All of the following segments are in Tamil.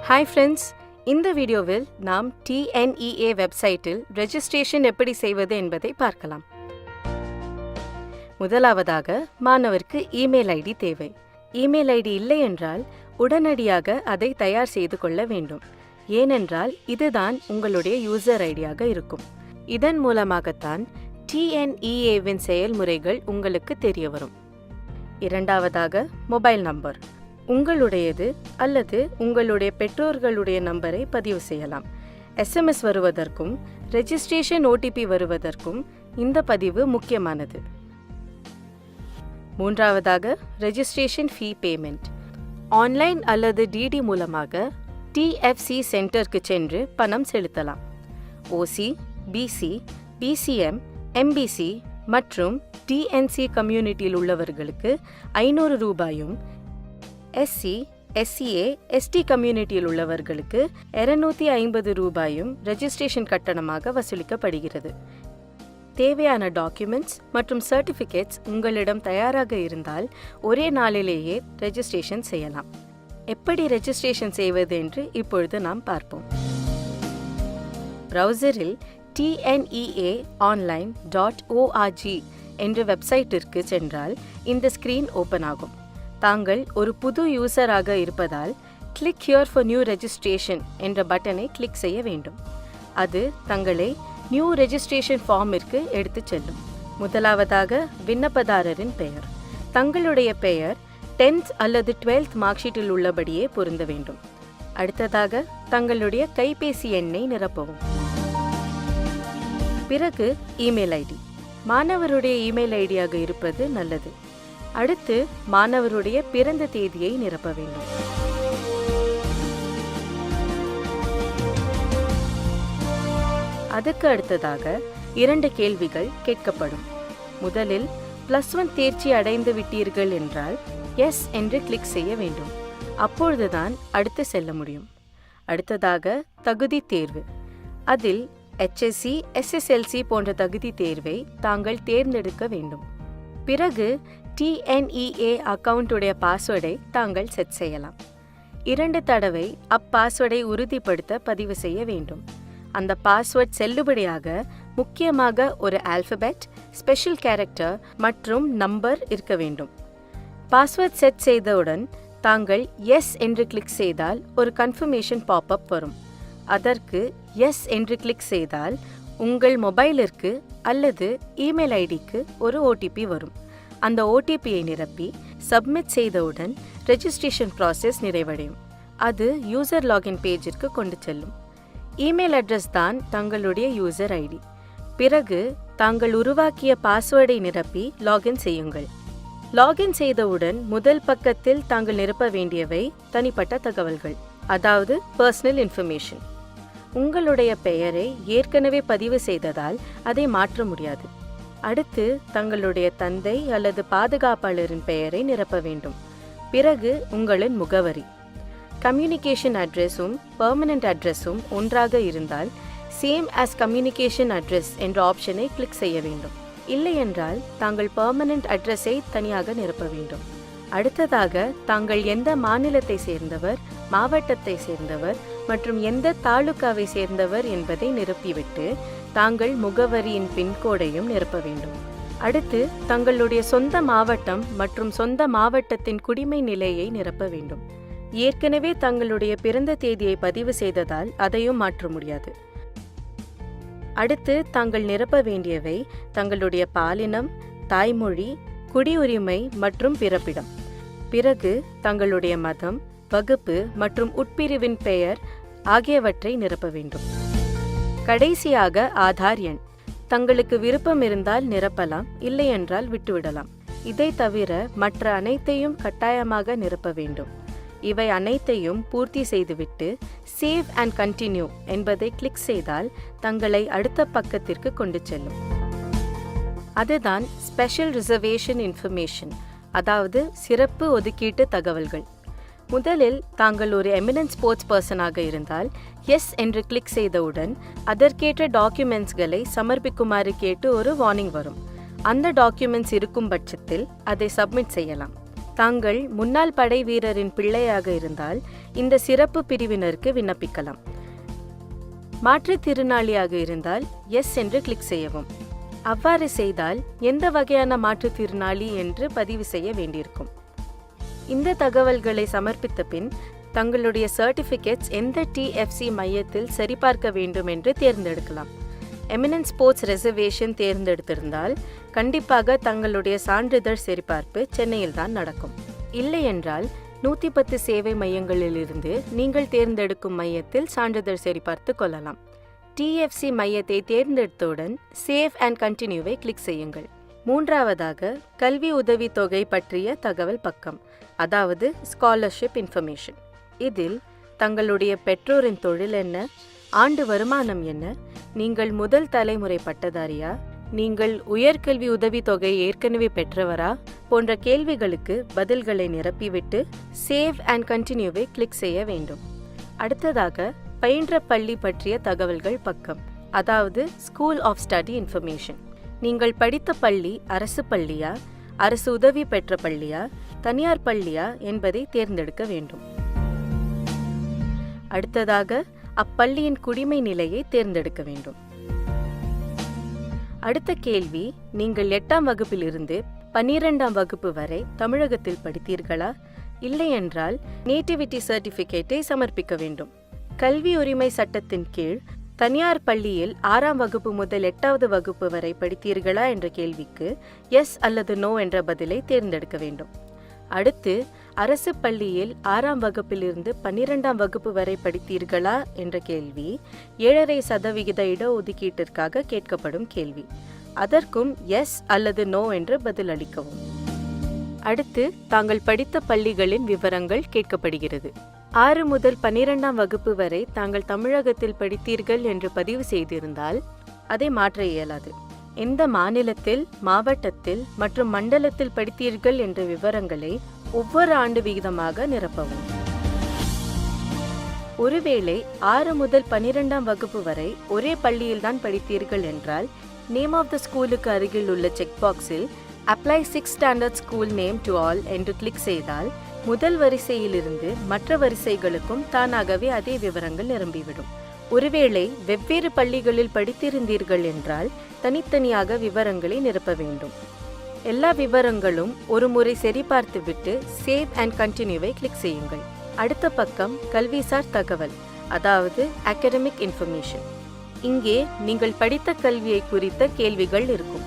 ஹாய் ஃப்ரெண்ட்ஸ், இந்த வீடியோவில் நாம் TNEA வெப்சைட்டில் ரெஜிஸ்ட்ரேஷன் எப்படி செய்வது என்பதை பார்க்கலாம். முதலாவதாக மாணவருக்கு இமெயில் ஐடி தேவை. இமெயில் ஐடி இல்லை என்றால் உடனடியாக அதை தயார் செய்து கொள்ள வேண்டும். ஏனென்றால் இதுதான் உங்களுடைய யூசர் ஐடியாக இருக்கும். இதன் மூலமாகத்தான் TNEAவின் செயல்முறைகள் உங்களுக்கு தெரிய வரும். இரண்டாவதாக மொபைல் நம்பர். உங்களுடையது அல்லது உங்களுடைய பெற்றோர்களுடைய நம்பரை பதிவு செய்யலாம். SMS வருவதற்கும் ரெஜிஸ்ட்ரேஷன் OTP வருவதற்கும் இந்த பதிவு முக்கியமானது. மூன்றாவதாக ரெஜிஸ்ட்ரேஷன் ஃபீ பேமெண்ட். ஆன்லைன் அல்லது DD மூலமாக TFC சென்டருக்கு சென்று பணம் செலுத்தலாம். OC, BC, BCM, MBC மற்றும் TNC கம்யூனிட்டியில் உள்ளவர்களுக்கு 500 ரூபாயும், SC, SCA, ST கம்யூனிட்டியில் உள்ளவர்களுக்கு 250 ரூபாயும் ரெஜிஸ்ட்ரேஷன் கட்டணமாக வசூலிக்கப்படுகிறது. தேவையான டாக்குமெண்ட்ஸ் மற்றும் சர்டிஃபிகேட்ஸ் உங்களிடம் தயாராக இருந்தால் ஒரே நாளிலேயே ரெஜிஸ்ட்ரேஷன் செய்யலாம். எப்படி ரெஜிஸ்ட்ரேஷன் செய்வது என்று இப்பொழுது நாம் பார்ப்போம். பிரவுசரில் TNEAonline.org என்ற வெப்சைட்டிற்கு சென்றால் இந்த ஸ்கிரீன் ஓபன் ஆகும். தாங்கள் ஒரு புது யூசராக இருப்பதால் click here for new registration என்ற பட்டனை கிளிக் செய்ய வேண்டும். அது தங்களை நியூ ரெஜிஸ்ட்ரேஷன் ஃபார்மிற்கு எடுத்துச் செல்லும். முதலாவதாக விண்ணப்பதாரரின் பெயர். தங்களுடைய பெயர் 10th அல்லது 12th மார்க் ஷீட்டில் உள்ளபடியே பொருந்த வேண்டும். அடுத்ததாக தங்களுடைய கைபேசி எண்ணை நிரப்பவும். பிறகு இமெயில் ஐடி. மாணவருடைய இமெயில் ஐடியாக இருப்பது நல்லது. அடுத்து மாணவருடைய பிறந்த தேதியை நிரப்ப வேண்டும். அதுக்கு அடுத்ததாக 2 கேள்விகள் கேட்கப்படும். முதலில் +1 தேர்ச்சி அடைந்து விட்டீர்கள் என்றால் எஸ் என்று கிளிக் செய்ய வேண்டும். அப்பொழுதுதான் அடுத்து செல்ல முடியும். அடுத்ததாக தகுதி தேர்வு. அதில் HSC, SSLC போன்ற தகுதி தேர்வை தாங்கள் தேர்ந்தெடுக்க வேண்டும். பிறகு TNEA அக்கவுண்டுடைய பாஸ்வேர்டை தாங்கள் செட் செய்யலாம். 2 தடவை அப்பாஸ்வேர்டை உறுதிப்படுத்த பதிவு செய்ய வேண்டும். அந்த பாஸ்வேர்ட் செல்லுபடியாக முக்கியமாக ஒரு ஆல்பபெட், ஸ்பெஷல் கேரக்டர் மற்றும் நம்பர் இருக்க வேண்டும். பாஸ்வேர்ட் செட் செய்தவுடன் தாங்கள் எஸ் என்று கிளிக் செய்தால் ஒரு கன்ஃபர்மேஷன் பாப்அப் வரும். அதற்கு எஸ் என்று கிளிக் செய்தால் உங்கள் மொபைலிற்கு அல்லது இமெயில் ஐடிக்கு ஒரு OTP வரும். அந்த OTPயை நிரப்பி சப்மிட் செய்தவுடன் ரெஜிஸ்ட்ரேஷன் ப்ராசஸ் நிறைவடையும். அது யூசர் லாகின் பேஜிற்கு கொண்டு செல்லும். இமெயில் அட்ரஸ் தான் தங்களுடைய யூசர் ஐடி. பிறகு தாங்கள் உருவாக்கிய பாஸ்வேர்டை நிரப்பி லாகின் செய்யுங்கள். லாகின் செய்தவுடன் முதல் பக்கத்தில் தாங்கள் நிரப்ப வேண்டியவை தனிப்பட்ட தகவல்கள், அதாவது பர்சனல் இன்ஃபர்மேஷன். உங்களுடைய பெயரை ஏற்கனவே பதிவு செய்ததால் அதை மாற்ற முடியாது. அடுத்து தங்களுடைய தந்தை அல்லது பாதுகாப்பாளரின் பெயரை நிரப்ப வேண்டும். பிறகு உங்களின் முகவரி. கம்யூனிகேஷன் அட்ரஸும் பெர்மனன்ட் அட்ரஸும் ஒன்றாக இருந்தால் சேம் ஆஸ் கம்யூனிகேஷன் அட்ரஸ் என்ற ஆப்ஷனை கிளிக் செய்ய வேண்டும். இல்லை என்றால் தாங்கள் பெர்மனன்ட் அட்ரஸை தனியாக நிரப்ப வேண்டும். அடுத்ததாக தாங்கள் எந்த மாநிலத்தை சேர்ந்தவர், மாவட்டத்தை சேர்ந்தவர் மற்றும் எந்த தாலுகாவை சேர்ந்தவர் என்பதை நிரப்பிவிட்டு தாங்கள் முகவரியின் பின்கோடையும் நிரப்ப வேண்டும். அடுத்து தங்களுடைய சொந்த மாவட்டம் மற்றும் சொந்த மாவட்டத்தின் குடிமை நிலையை நிரப்ப வேண்டும். ஏற்கனவே தங்களுடைய பிறந்த தேதியை பதிவு செய்ததால் அதையும் மாற்ற முடியாது. அடுத்து தாங்கள் நிரப்ப வேண்டியவை தங்களுடைய பாலினம், தாய்மொழி, குடியுரிமை மற்றும் பிறப்பிடம். பிறகு தங்களுடைய மதம், வகுப்பு மற்றும் உட்பிரிவின் பெயர் ஆகியவற்றை நிரப்ப வேண்டும். கடைசியாக ஆதார் எண். தங்களுக்கு விருப்பம் இருந்தால் நிரப்பலாம், இல்லை என்றால் விட்டுவிடலாம். இதை தவிர மற்ற அனைத்தையும் கட்டாயமாக நிரப்ப வேண்டும். இவை அனைத்தையும் பூர்த்தி செய்துவிட்டு சேவ் அண்ட் கண்டினியூ என்பதை கிளிக் செய்தால் தங்களை அடுத்த பக்கத்திற்கு கொண்டு செல்லும். அதுதான் ஸ்பெஷல் ரிசர்வேஷன் இன்ஃபர்மேஷன், அதாவது சிறப்பு ஒதுக்கீட்டு தகவல்கள். முதலில் தாங்கள் ஒரு எமினன்ட் ஸ்போர்ட்ஸ் பர்சனாக இருந்தால் எஸ் என்று கிளிக் செய்தவுடன் அதற்கேற்ற டாக்குமெண்ட்ஸ்களை சமர்ப்பிக்குமாறு கேட்டு ஒரு வார்னிங் வரும். அந்த டாக்குமெண்ட்ஸ் இருக்கும் பட்சத்தில் அதை சப்மிட் செய்யலாம். தாங்கள் முன்னாள் படை வீரரின் பிள்ளையாக இருந்தால் இந்த சிறப்பு பிரிவினருக்கு விண்ணப்பிக்கலாம். மாற்றுத்திறனாளியாக இருந்தால் எஸ் என்று கிளிக் செய்யவும். அவ்வாறு செய்தால் எந்த வகையான மாற்றுத்திறனாளி என்று பதிவு செய்ய வேண்டியிருக்கும். இந்த தகவல்களை சமர்ப்பித்த பின் தங்களுடைய சர்டிஃபிகேட்ஸ் எந்த TFC மையத்தில் சரிபார்க்க வேண்டும் என்று தேர்ந்தெடுக்கலாம். எமினன்ட் ஸ்போர்ட்ஸ் ரிசர்வேஷன் தேர்ந்தெடுத்திருந்தால் கண்டிப்பாக தங்களுடைய சான்றிதழ் சரிபார்ப்பு சென்னையில் தான் நடக்கும். இல்லை என்றால் 110 சேவை மையங்களிலிருந்து நீங்கள் தேர்ந்தெடுக்கும் மையத்தில் சான்றிதழ் சரிபார்த்து கொள்ளலாம். TFC மையத்தை தேர்ந்தெடுத்தவுடன் சேவ் அண்ட் கண்டினியூவை கிளிக் செய்யுங்கள். மூன்றாவதாக கல்வி உதவித்தொகை பற்றிய தகவல் பக்கம், அதாவது ஸ்காலர்ஷிப் இன்ஃபர்மேஷன். இதில் தங்களுடைய பெற்றோரின் தொழில் என்ன, ஆண்டு வருமானம் என்ன, நீங்கள் முதல் தலைமுறை பட்டதாரியா, நீங்கள் உயர்கல்வி உதவித்தொகை ஏற்கனவே பெற்றவரா போன்ற கேள்விகளுக்கு பதில்களை நிரப்பிவிட்டு சேவ் அண்ட் கண்டினியூவை கிளிக் செய்ய வேண்டும். அடுத்ததாக பயின்ற பள்ளி பற்றிய தகவல்கள் பக்கம், அதாவது ஸ்கூல் ஆஃப் ஸ்டடி இன்ஃபர்மேஷன். நீங்கள் படித்த பள்ளி அரசு பள்ளியா, அரசு உதவி பெற்ற பள்ளியா, தனியார் பள்ளியா என்பதை தேர்ந்தெடுக்க வேண்டும். அடுத்ததாக அப்பள்ளியின் குடிமை நிலையை தேர்ந்தெடுக்க வேண்டும். அடுத்த கேள்வி, நீங்கள் 8ஆம் வகுப்பிலிருந்து 12ஆம் வகுப்பு வரை தமிழகத்தில் படித்தீர்களா? இல்லை என்றால் நேட்டிவிட்டி சர்டிஃபிகேட்டை சமர்ப்பிக்க வேண்டும். கல்வி உரிமை சட்டத்தின் கீழ் தனியார் பள்ளியில் 6ஆம் வகுப்பு முதல் 8வது வகுப்பு வரை படித்தீர்களா என்ற கேள்விக்கு எஸ் அல்லது நோ என்ற பதிலை தேர்ந்தெடுக்க வேண்டும். அடுத்து அரசு பள்ளியில் 6ஆம் வகுப்பிலிருந்து 12ஆம் வகுப்பு வரை படித்தீர்களா என்ற கேள்வி 7.5% இடஒதுக்கீட்டிற்காக கேட்கப்படும் கேள்வி. அதற்கும் எஸ் அல்லது நோ என்று பதில் அளிக்கவும். அடுத்து தாங்கள் படித்த பள்ளிகளின் விவரங்கள் கேட்கப்படுகிறது. 6 முதல் 12ஆம் வகுப்பு வரை தாங்கள் தமிழகத்தில் படித்தீர்கள் என்று பதிவு செய்திருந்தால் அதை மாற்ற இயலாது. எந்த மாநிலத்தில், மாவட்டத்தில் மற்றும் மண்டலத்தில் படித்தீர்கள் என்ற விவரங்களை ஒவ்வொரு ஆண்டு விகிதமாக நிரப்பவும். ஒருவேளை 6 முதல் 12ஆம் வகுப்பு வரை ஒரே பள்ளியில்தான் படித்தீர்கள் என்றால் நேம் ஆஃப் த ஸ்கூலுக்கு அருகில் உள்ள செக் பாக்ஸில் apply 6 standard school name to all என்று கிளிக் செய்தால் முதல் வரிசையிலிருந்து மற்ற வரிசைகளுக்கும் தானாகவே அதே விவரங்கள் நிரம்பிவிடும். ஒருவேளை வெவ்வேறு பள்ளிகளில் படித்திருந்தீர்கள் என்றால் தனித்தனியாக விவரங்களை நிரப்ப வேண்டும். எல்லா விவரங்களும் ஒரு முறை சரிபார்த்துவிட்டு சேவ் அண்ட் கண்டினியூவை கிளிக் செய்யுங்கள். அடுத்த பக்கம் கல்விசார் தகவல், அதாவது அகாடமிக் இன்ஃபர்மேஷன். இங்கே நீங்கள் படித்த கல்வியை குறித்த கேள்விகள் இருக்கும்.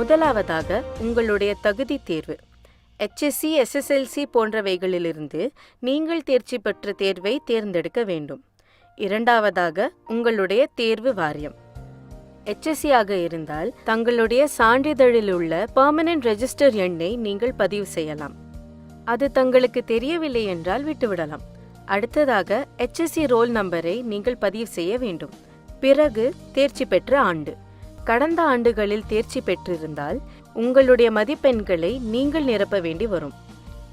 முதலாவதாக உங்களுடைய தகுதி தேர்வு, HSC, SSLC போன்றவைகளிலிருந்து நீங்கள் தேர்ச்சி பெற்ற தேர்வை தேர்ந்தெடுக்க வேண்டும். இரண்டாவதாக உங்களுடைய தேர்வு வாரியம். HSC ஆக இருந்தால் தங்களுடைய சான்றிதழில் உள்ள பெர்மனன்ட் ரெஜிஸ்டர் எண்ணை நீங்கள் பதிவு செய்யலாம். அது தங்களுக்கு தெரியவில்லை என்றால் விட்டுவிடலாம். அடுத்ததாக HSC ரோல் நம்பரை நீங்கள் பதிவு செய்ய வேண்டும். பிறகு தேர்ச்சி பெற்ற ஆண்டு. கடந்த ஆண்டுகளில் தேர்ச்சி பெற்றிருந்தால் உங்களுடைய மதிப்பெண்களை நீங்கள் நிரப்ப வேண்டி வரும்.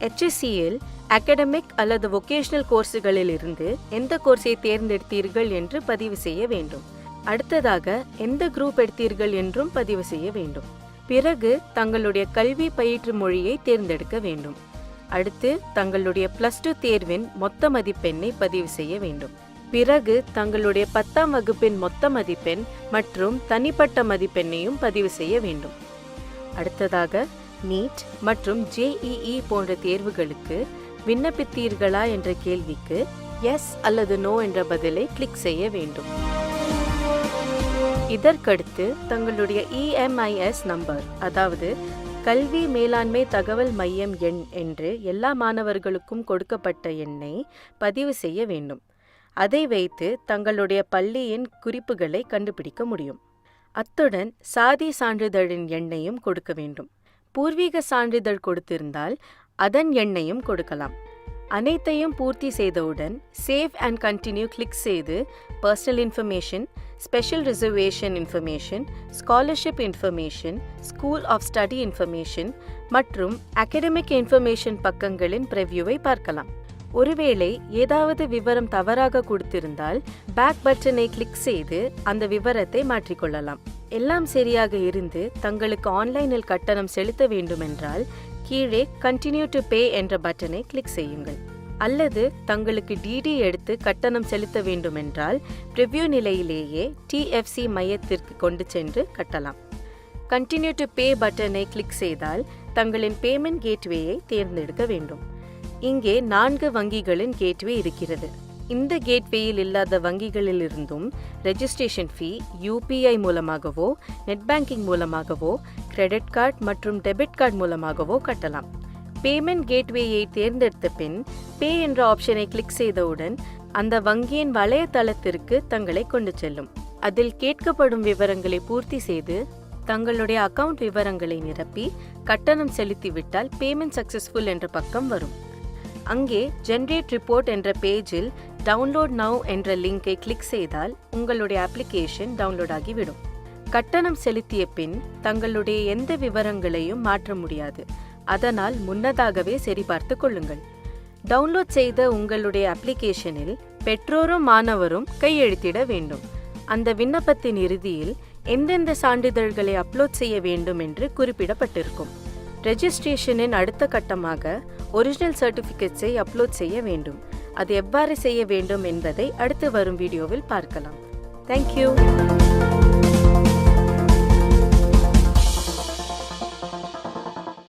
HSCயில் அகாடமிக் அல்லது வொகேஷனல் கோர்ஸுகளில் இருந்து எந்த கோர்ஸை தேர்ந்தெடுத்தீர்கள் என்று பதிவு செய்ய வேண்டும். அடுத்ததாக எந்த குரூப் எடுத்தீர்கள் என்றும் பதிவு செய்ய வேண்டும். பிறகு தங்களுடைய கல்வி பயிற்று மொழியை தேர்ந்தெடுக்க வேண்டும். அடுத்து தங்களுடைய +2 தேர்வின் மொத்த மதிப்பெண்ணை பதிவு செய்ய வேண்டும். பிறகு தங்களுடைய 10ஆம் வகுப்பின் மொத்த மதிப்பெண் மற்றும் தனிப்பட்ட மதிப்பெண்ணையும் பதிவு செய்ய வேண்டும். அடுத்ததாக நீட் மற்றும் JEE போன்ற தேர்வுகளுக்கு விண்ணப்பித்தீர்களா என்ற கேள்விக்கு எஸ் அல்லது நோ என்ற பதிலை கிளிக் செய்ய வேண்டும். இதற்கடுத்து தங்களுடைய EMIS நம்பர், அதாவது கல்வி மேலாண்மை தகவல் மையம் எண் என்று எல்லா மாணவர்களுக்கும் கொடுக்கப்பட்ட எண்ணை பதிவு செய்ய வேண்டும். அதை வைத்து தங்களுடைய பள்ளியின் குறிப்புகளை கண்டுபிடிக்க முடியும். அத்துடன் சாதி சான்றிதழின் எண்ணையும் கொடுக்க வேண்டும். பூர்வீக சான்றிதழ் கொடுத்திருந்தால் அதன் எண்ணையும் கொடுக்கலாம். அனைத்தையும் பூர்த்தி செய்தவுடன் சேவ் அண்ட் கண்டினியூ கிளிக் செய்து personal information, special reservation information, scholarship information, school of study information மற்றும் அகாடமிக் இன்ஃபர்மேஷன் பக்கங்களின் பிரிவியூவை பார்க்கலாம். ஒருவேளை ஏதாவது விவரம் தவறாக கொடுத்திருந்தால் பேக் பட்டனை கிளிக் செய்து அந்த விவரத்தை மாற்றிக்கொள்ளலாம். எல்லாம் சரியாக இருந்து தங்களுக்கு ஆன்லைனில் கட்டணம் செலுத்த வேண்டுமென்றால் கீழே கண்டினியூ டு பே என்ற பட்டனை கிளிக் செய்யுங்கள். அல்லது தங்களுக்கு டிடி எடுத்து கட்டணம் செலுத்த வேண்டுமென்றால் பிரிவ்யூ நிலையிலேயே டிஎஃப்சி மையத்திற்கு கொண்டு சென்று கட்டலாம். கண்டினியூ டு பே பட்டனை கிளிக் செய்தால் தங்களின் பேமெண்ட் கேட்வேயை தேர்ந்தெடுக்க வேண்டும். இங்கே 4 வங்கிகளின் கேட்வே இருக்கிறது. இந்த கேட்வேயில் இல்லாத வங்கிகளிலிருந்தும் ரெஜிஸ்ட்ரேஷன் ஃபீ யூபிஐ மூலமாகவோ, நெட் பேங்கிங் மூலமாகவோ, கிரெடிட் கார்டு மற்றும் டெபிட் கார்டு மூலமாகவோ கட்டலாம். பேமெண்ட் கேட்வேயை தேர்ந்தெடுத்த பின் பே என்ற ஆப்ஷனை கிளிக் செய்தவுடன் அந்த வங்கியின் வலைத்தளத்திற்கு தங்களை கொண்டு செல்லும். அதில் கேட்கப்படும் விவரங்களை பூர்த்தி செய்து தங்களுடைய அக்கவுண்ட் விவரங்களை நிரப்பி கட்டணம் செலுத்திவிட்டால் பேமெண்ட் சக்சஸ்ஃபுல் என்ற பக்கம் வரும். அங்கே ஜென்ரேட் ரிப்போர்ட் என்ற பேஜில் டவுன்லோட் நவ் என்ற லிங்கை கிளிக் செய்தால் உங்களுடைய அப்ளிகேஷன் டவுன்லோட் ஆகிவிடும். கட்டணம் செலுத்திய பின் தங்களுடைய எந்த விவரங்களையும் மாற்ற முடியாது. அதனால் முன்னதாகவே சரிபார்த்து கொள்ளுங்கள். டவுன்லோட் செய்த உங்களுடைய அப்ளிகேஷனில் பெற்றோரும் மாணவரும் கையெழுத்திட வேண்டும். அந்த விண்ணப்பத்தின் இறுதியில் எந்தெந்த சான்றிதழ்களை அப்லோட் செய்ய வேண்டும் என்று குறிப்பிடப்பட்டிருக்கும். ரெஜிஸ்ட்ரேஷனின் அடுத்த கட்டமாக ஒரிஜினல் சர்டிஃபிகேட்ஸை அப்லோட் செய்ய வேண்டும். அது எவ்வாறு செய்ய வேண்டும் என்பதை அடுத்து வரும் வீடியோவில் பார்க்கலாம். தேங்க்யூ.